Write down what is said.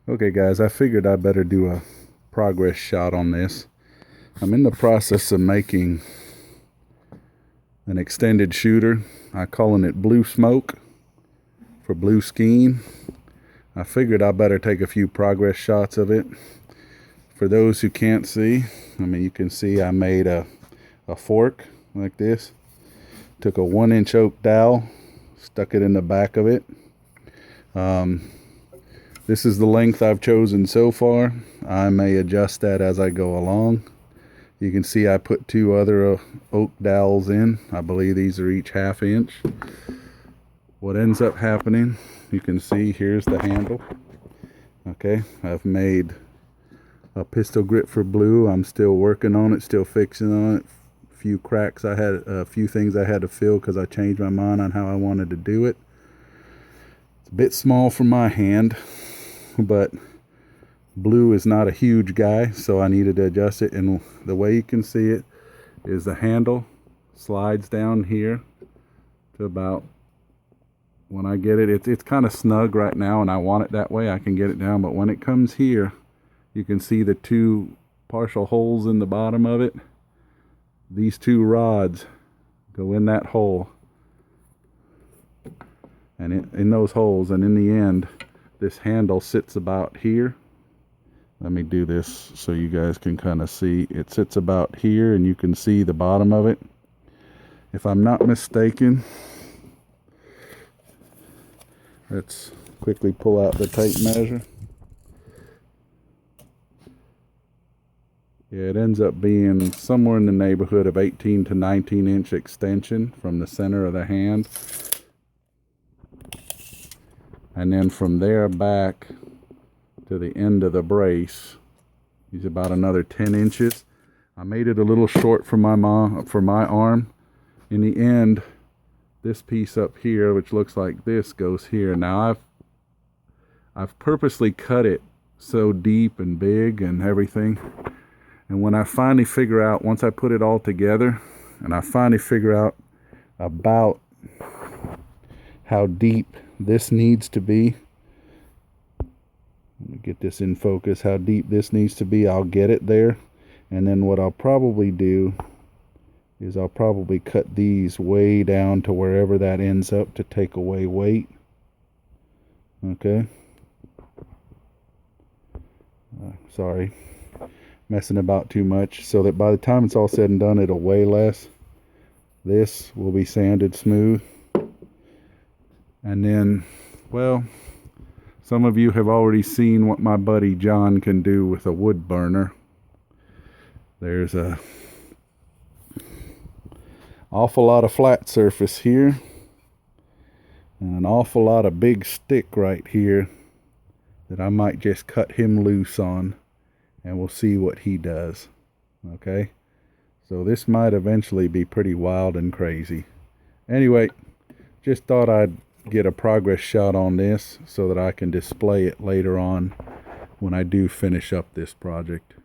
Okay guys, I figured I better do a progress shot on this. I'm in the process of making an extended shooter. I'm calling it Blue Smoke for Blue Skeen. I figured I better take a few progress shots of it. For those who can't see, you can see I made a fork like this. Took a 1-inch oak dowel, stuck it in the back of it. This is the length I've chosen so far. I may adjust that as I go along. You can see I put 2 other oak dowels in. I believe these are each 1/2 inch. What ends up happening, you can see here's the handle. Okay, I've made a pistol grip for blue. I'm still working on it, still fixing on it. A few cracks I had, a few things I had to fill because I changed my mind on how I wanted to do it. It's a bit small for my hand, but blue is not a huge guy, so I needed to adjust it. And the way you can see it is the handle slides down here to about, when I get it, it's kind of snug right now and I want it that way. I can get it down, but when it comes here, you can see the 2 partial holes in the bottom of it. These 2 rods go in that hole and in those holes, and in the end this handle sits about here. Let me do this so you guys can kind of see. It sits about here and you can see the bottom of it. If I'm not mistaken, let's quickly pull out the tape measure. Yeah, it ends up being somewhere in the neighborhood of 18 to 19 inch extension from the center of the hand. And then from there back to the end of the brace is about another 10 inches. I made it a little short for my arm. In the end, this piece up here, which looks like this, goes here. Now I've purposely cut it so deep and big and everything. And when I finally figure out, once I put it all together, and I finally figure out about how deep this needs to be, let me get this in focus, how deep this needs to be, I'll get it there. And then what I'll probably do is I'll probably cut these way down to wherever that ends up to take away weight. Okay. Sorry. Messing about too much, so that by the time it's all said and done, it'll weigh less. This will be sanded smooth. And then, well, some of you have already seen what my buddy John can do with a wood burner. There's a awful lot of flat surface here and an awful lot of big stick right here that I might just cut him loose on, and we'll see what he does. Okay, so this might eventually be pretty wild and crazy. Anyway, just thought I'd get a progress shot on this so that I can display it later on when I do finish up this project.